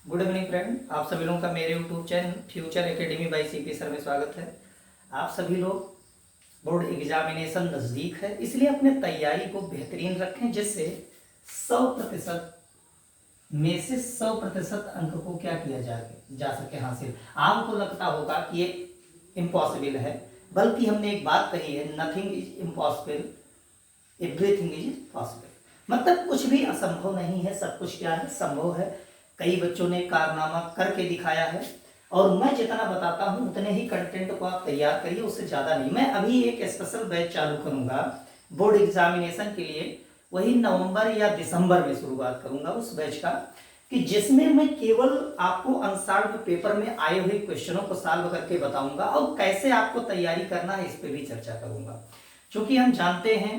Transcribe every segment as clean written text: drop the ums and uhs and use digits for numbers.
Good evening friend, आप सभी लोगों का मेरे YouTube channel future academy by CP sir में स्वागत है। आप सभी लोग बोर्ड एग्जामिनेशन नज़दीक है, इसलिए अपने तैयारी को बेहतरीन रखें जिससे 100% में से 100% अंक को क्या किया जा सके हासिल। आपको लगता होगा कि ये इम्पॉसिबल है, बल्कि हमने एक बात कही है, nothing is impossible, everything is possible. मतलब कुछ भी असंभव नहीं है, सब कुछ क्या है, संभव है। कई बच्चों ने कारनामा करके दिखाया है और मैं जितना बताता हूं उतने ही कंटेंट को आप तैयार करिए, उससे ज्यादा नहीं। मैं अभी एक स्पेशल बैच चालू करूंगा बोर्ड एग्जामिनेशन के लिए, वही नवंबर या दिसंबर में शुरुआत करूंगा उस बैच का, कि जिसमें मैं केवल आपको अनसॉल्व्ड पेपर में आए हुए क्वेश्चनों को सॉल्व करके बताऊंगा और कैसे आपको तैयारी करना है इस पर भी चर्चा करूंगा। क्योंकि हम जानते हैं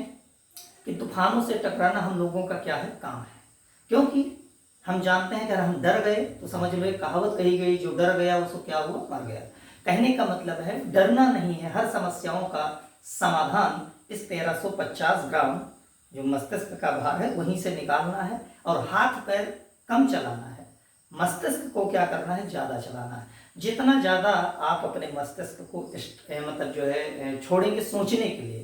कि तूफानों से टकराना हम लोगों का क्या है, काम है। क्योंकि हम जानते हैं कि अगर हम डर गए तो समझ लो एक कहावत कही गई, जो डर गया उसको क्या हुआ, मर गया। कहने का मतलब है डरना नहीं है, हर समस्याओं का समाधान इस 1350 ग्राम जो मस्तिष्क का भार है वहीं से निकालना है और हाथ पैर कम चलाना है, मस्तिष्क को क्या करना है, ज्यादा चलाना है। जितना ज्यादा आप अपने मस्तिष्क को मतलब जो है छोड़ेंगे सोचने के लिए,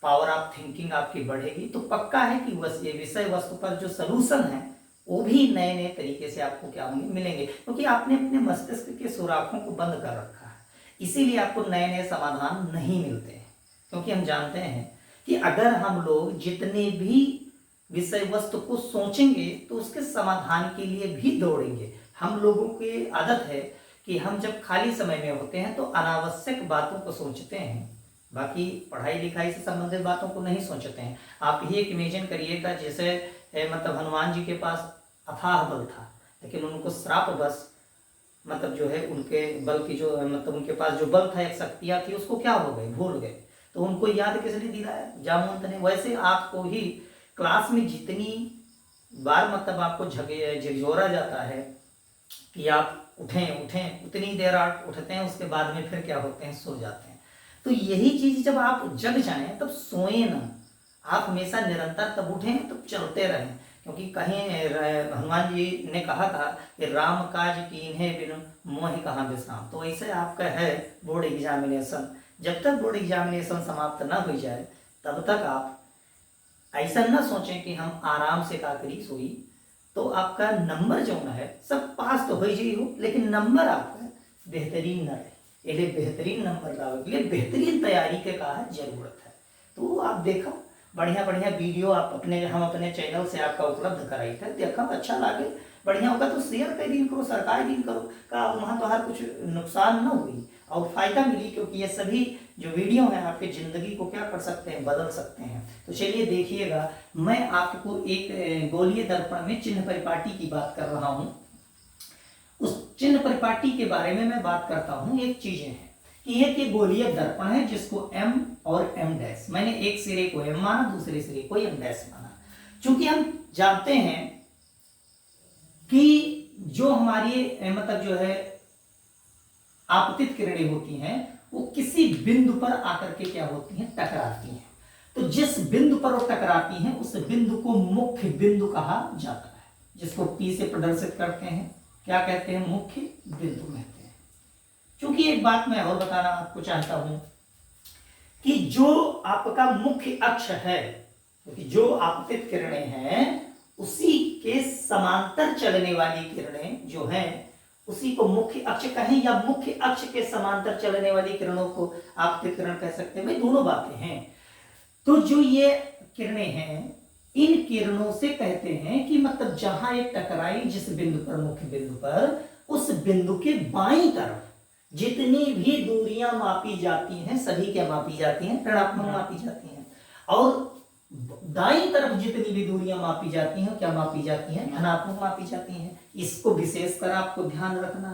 पावर ऑफ थिंकिंग आपकी बढ़ेगी, तो पक्का है कि ये विषय वस्तु पर जो सलूशन है वो भी नए नए तरीके से आपको क्या होंगे, मिलेंगे। क्योंकि आपने अपने मस्तिष्क के सुराखों को बंद कर रखा है, इसीलिए आपको नए नए समाधान नहीं मिलते हैं। क्योंकि हम जानते हैं कि अगर हम लोग जितने भी विषय वस्तु को सोचेंगे तो उसके समाधान के लिए भी दौड़ेंगे। हम लोगों की आदत है कि हम जब खाली समय में होते हैं तो अनावश्यक बातों को सोचते हैं, बाकी पढ़ाई लिखाई से संबंधित बातों को नहीं सोचते हैं। आप ही एक इमेजिन करिएगा, जैसे मतलब हनुमान जी के पास अथाह बल था, लेकिन उनको श्राप बस मतलब जो है उनके बल की जो मतलब उनके पास जो बल था, एक शक्तियां थी, उसको क्या हो गए, भूल गए। तो उनको याद किसने दिलाया, जामवंत ने। वैसे आपको ही क्लास में जितनी बार मतलब आपको झकझोरा जाता है कि आप उठें उठें, उतनी देर आप उठते हैं, उसके बाद में फिर क्या होते हैं, सो जाते हैं। तो यही चीज जब आप जग जाएं तब सोए ना, आप हमेशा निरंतर तब उठें तब चलते रहें। क्योंकि कहीं हनुमान जी ने कहा था कि राम काज कीन्हे बिनु मोहि कहाँ विश्राम। तो ऐसे आपका है बोर्ड एग्जामिनेशन, जब तक बोर्ड एग्जामिनेशन समाप्त ना हो जाए तब तक आप ऐसा ना सोचें कि हम आराम से का करी सोई, तो आपका नंबर जो ना है सब पास तो हो ही हो, लेकिन नंबर आपका बेहतरीन न रहे। इसलिए बेहतरीन नंबर लाने के लिए बेहतरीन तैयारी के का जरूरत है। तो आप देखो बढ़िया बढ़िया वीडियो आप हम अपने चैनल से आपका उपलब्ध कराई थे, देखो अच्छा लगे, बढ़िया होगा तो शेयर कर दिन करो, सरकार दिन करो, का वहाँ तो हर कुछ नुकसान न हुई और फायदा मिली। क्योंकि ये सभी जो वीडियो है आपकी जिंदगी को क्या कर सकते हैं, बदल सकते हैं। तो चलिए देखिएगा, मैं आपको एक गोलीय दर्पण में चिन्ह परिपाटी की बात कर रहा हूं। उस चिन्ह परिपाटी के बारे में मैं बात करता हूं। एक चीजें हैं कि एक ये गोलीय दर्पण है जिसको M और M डैश, मैंने एक सिरे को M माना, दूसरे सिरे को M डैश माना। चूंकि हम जानते हैं कि जो हमारी मतलब जो है आपतित किरणें होती हैं वो किसी बिंदु पर आकर के क्या होती हैं, टकराती हैं। तो जिस बिंदु पर वो टकराती हैं उस बिंदु को मुख्य बिंदु कहा जाता है, जिसको P से प्रदर्शित करते हैं, क्या कहते हैं, मुख्य बिंदु कहते हैं। क्योंकि एक बात मैं और बताना आपको चाहता हूं कि जो आपका मुख्य अक्ष है, क्योंकि जो आपतित किरणें हैं उसी के समांतर चलने वाली किरणें जो हैं उसी को मुख्य अक्ष कहें या मुख्य अक्ष के समांतर चलने वाली किरणों को आपतित किरण कह सकते हैं। भाई दोनों बातें हैं। तो जो ये किरणें हैं इन किरणों से कहते हैं कि मतलब जहां ये टकराई जिस बिंदु पर, मुख्य बिंदु पर, उस बिंदु के बाईं तरफ जितनी भी दूरियां मापी जाती हैं सभी क्या मापी जाती हैं, ऋणात्मक मापी जाती हैं। और दाईं तरफ जितनी भी दूरियां मापी जाती हैं क्या मापी जाती हैं, धनात्मक मापी जाती हैं। इसको विशेषकर आपको ध्यान रखना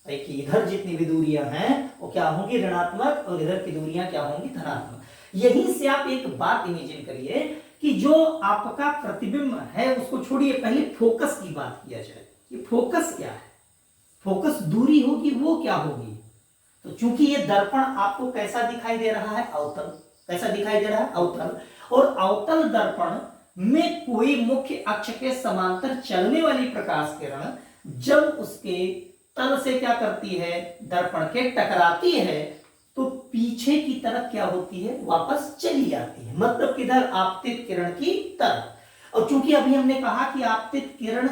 है कि इधर जितनी भी दूरियां हैं वो क्या होंगी, ऋणात्मक, और इधर की दूरियां क्या होंगी, धनात्मक। यहीं से आप एक बात इमेजिन करिए कि जो आपका प्रतिबिंब है उसको छोड़िए, पहले फोकस की बात किया जाए कि फोकस क्या है। फोकस दूरी होगी, वो क्या होगी। तो चूंकि ये दर्पण आपको कैसा दिखाई दे रहा है, अवतल। कैसा दिखाई दे रहा है, अवतल। और अवतल दर्पण में कोई मुख्य अक्ष के समांतर चलने वाली प्रकाश किरण जब उसके तल से क्या करती है, दर्पण के टकराती है, तो पीछे की तरफ क्या होती है, वापस चली आती है, मतलब किधर, आपतित किरण की तरफ। और चूंकि अभी हमने कहा कि आपतित किरण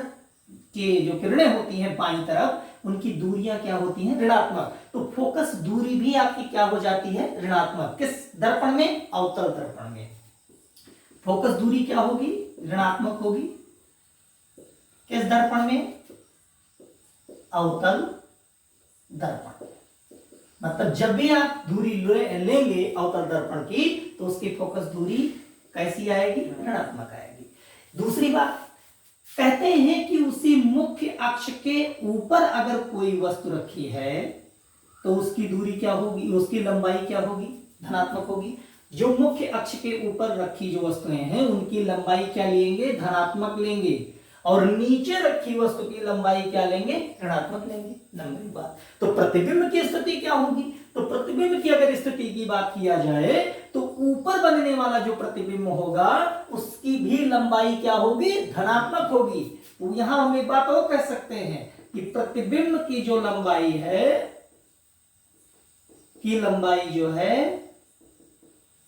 के जो किरणें होती हैं बाईं तरफ, उनकी दूरियां क्या होती हैं, ऋणात्मक, तो फोकस दूरी भी आपकी क्या हो जाती है, ऋणात्मक। किस दर्पण में, अवतल दर्पण में फोकस दूरी क्या होगी, ऋणात्मक होगी। किस दर्पण में, अवतल दर्पण। मतलब जब भी आप दूरी लेंगे अवतल दर्पण की, तो उसकी फोकस दूरी कैसी आएगी, ऋणात्मक आएगी। दूसरी बात, कहते हैं कि उसी मुख्य अक्ष के ऊपर अगर कोई वस्तु रखी है तो उसकी दूरी क्या होगी, उसकी लंबाई क्या होगी, धनात्मक होगी। जो मुख्य अक्ष के ऊपर रखी जो वस्तुएं हैं उनकी लंबाई क्या लेंगे, धनात्मक लेंगे, और नीचे रखी वस्तु की लंबाई क्या लेंगे, ऋणात्मक लेंगे। नंबर बात, तो प्रतिबिंब की स्थिति क्या होगी, तो प्रतिबिंब की अगर स्थिति की बात किया जाए तो ऊपर बनने वाला जो प्रतिबिंब होगा उसकी भी लंबाई क्या होगी, धनात्मक होगी। तो यहां हम एक बात और कह सकते हैं कि प्रतिबिंब की जो लंबाई है, की लंबाई जो है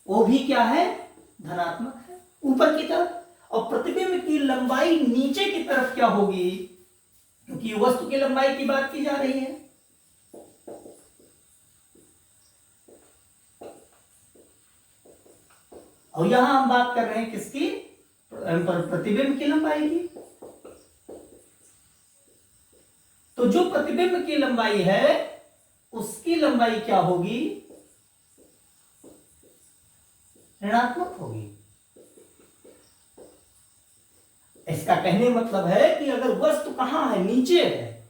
वो भी क्या है, धनात्मक है ऊपर की तरफ, और प्रतिबिंब की लंबाई नीचे की तरफ क्या होगी, क्योंकि वस्तु की लंबाई की बात की जा रही है। और यहां हम बात कर रहे हैं किसकी, प्रतिबिंब की लंबाई की। तो जो प्रतिबिंब की लंबाई है उसकी लंबाई क्या होगी, ऋणात्मक होगी। इसका कहने मतलब है कि अगर वस्तु कहां है, नीचे है,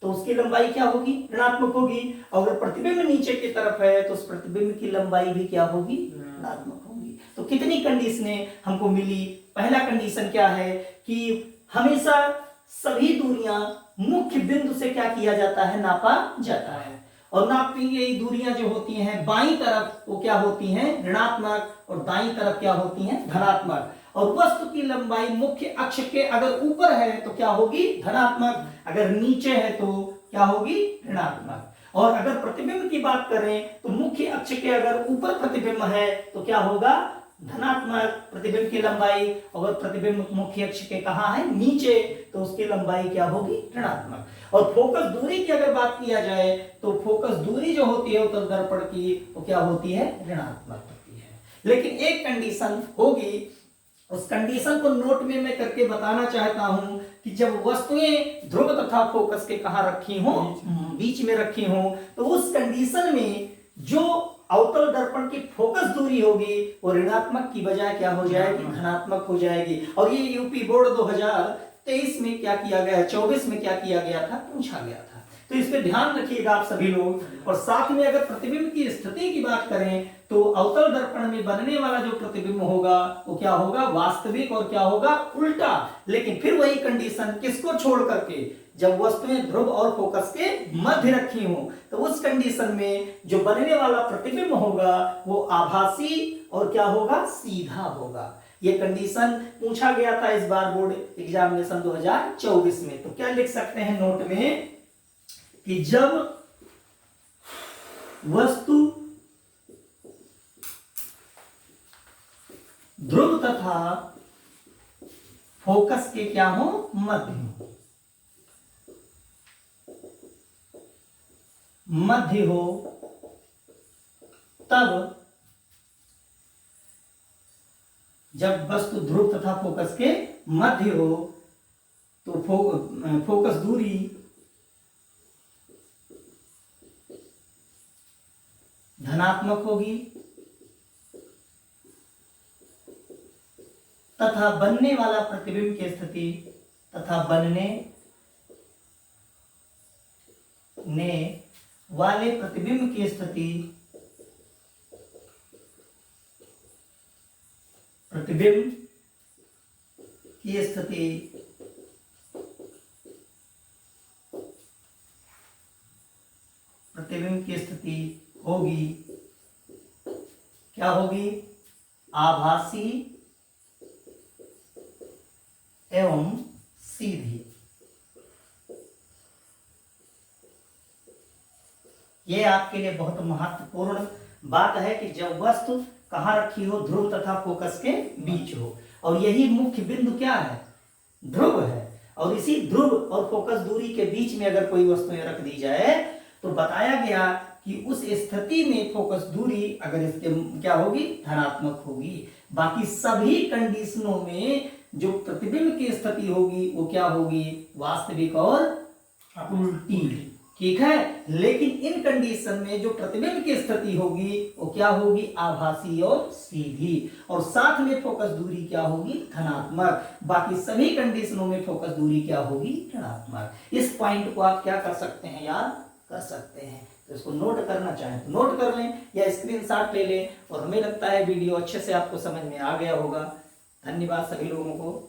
तो उसकी लंबाई क्या होगी, ऋणात्मक होगी। और अगर प्रतिबिंब नीचे की तरफ है तो उस प्रतिबिंब की लंबाई भी क्या होगी, ऋणात्मक होगी। तो कितनी कंडीशनें हमको मिली, पहला कंडीशन क्या है कि हमेशा सभी दूरियां मुख्य बिंदु से क्या किया जाता है, नापा जाता है। और नापी गई दूरियां जो होती हैं बाईं तरफ वो क्या होती हैं, ऋणात्मक, और दाईं तरफ क्या होती हैं, धनात्मक। और वस्तु की लंबाई मुख्य अक्ष के अगर ऊपर है तो क्या होगी, धनात्मक, अगर नीचे है तो क्या होगी, ऋणात्मक। और अगर प्रतिबिंब की बात करें तो मुख्य अक्ष के अगर ऊपर प्रतिबिंब है तो क्या होगा, धनात्मक प्रतिबिंब की लंबाई। अगर प्रतिबिंब मुख्य अक्ष के कहां है, नीचे, तो उसकी लंबाई क्या होगी, ऋणात्मक। और फोकस दूरी की अगर बात किया जाए तो फोकस दूरी जो होती है उत्तल दर्पण की वो क्या होती है, ऋणात्मक होती है। लेकिन एक कंडीशन होगी, उस कंडीशन को नोट में मैं करके बताना चाहता हूं कि जब वस्तुएं ध्रुव तथा फोकस के कहां रखी हो, बीच में रखी हो, तो उस कंडीशन में जो अवतल दर्पण की फोकस दूरी होगी वो ऋणात्मक की बजाय क्या हो जाएगी, धनात्मक हो जाएगी। और ये यूपी बोर्ड 2023 में क्या किया गया, 24 में क्या किया गया था, पूछा गया था। तो इस पे ध्यान रखिएगा आप सभी लोग। और साथ में अगर प्रतिबिंब की स्थिति की बात करें तो अवतल दर्पण में बनने वाला जो प्रतिबिंब होगा वो क्या होगा, वास्तविक, और क्या होगा, उल्टा। लेकिन फिर वही कंडीशन किसको छोड़ करके, जब वस्तुएं ध्रुव और फोकस के मध्य रखी हो, तो उस कंडीशन में जो बनने वाला प्रतिबिंब होगा वो आभासी और क्या होगा, सीधा होगा। ये कंडीशन पूछा गया था इस बार बोर्ड एग्जामिनेशन 2024 में। तो क्या लिख सकते हैं नोट में कि जब वस्तु ध्रुव तथा फोकस के क्या हो, मध्य हो, तब जब वस्तु ध्रुव तथा फोकस के मध्य हो तो फोकस दूरी धनात्मक होगी तथा बनने वाला प्रतिबिंब की स्थिति तथा बनने वाले प्रतिबिंब की स्थिति, प्रतिबिंब की स्थिति होगी, क्या होगी, आभासी एवं सीधी। ये आपके लिए बहुत महत्वपूर्ण बात है कि जब वस्तु कहाँ रखी हो, ध्रुव तथा फोकस के बीच हो, और यही मुख्य बिंदु क्या है, ध्रुव है। और इसी ध्रुव और फोकस दूरी के बीच में अगर कोई वस्तु रख दी जाए तो बताया गया कि उस स्थिति में फोकस दूरी अगर इसके क्या होगी, धनात्मक होगी। बाकी सभी कंडीशनों में जो प्रतिबिंब की स्थिति होगी वो क्या होगी, वास्तविक और उल्टी। ठीक है, लेकिन इन कंडीशन में जो प्रतिबिंब की स्थिति होगी वो क्या होगी, आभासी और सीधी, और साथ में फोकस दूरी क्या होगी, धनात्मक। बाकी सभी कंडीशनों में फोकस दूरी क्या होगी, ऋणात्मक। इस पॉइंट को आप क्या कर सकते हैं, याद कर सकते हैं। तो इसको नोट करना चाहें तो नोट कर लें या स्क्रीनशॉट ले लें। और हमें लगता है वीडियो अच्छे से आपको समझ में आ गया होगा। धन्यवाद सभी लोगों को।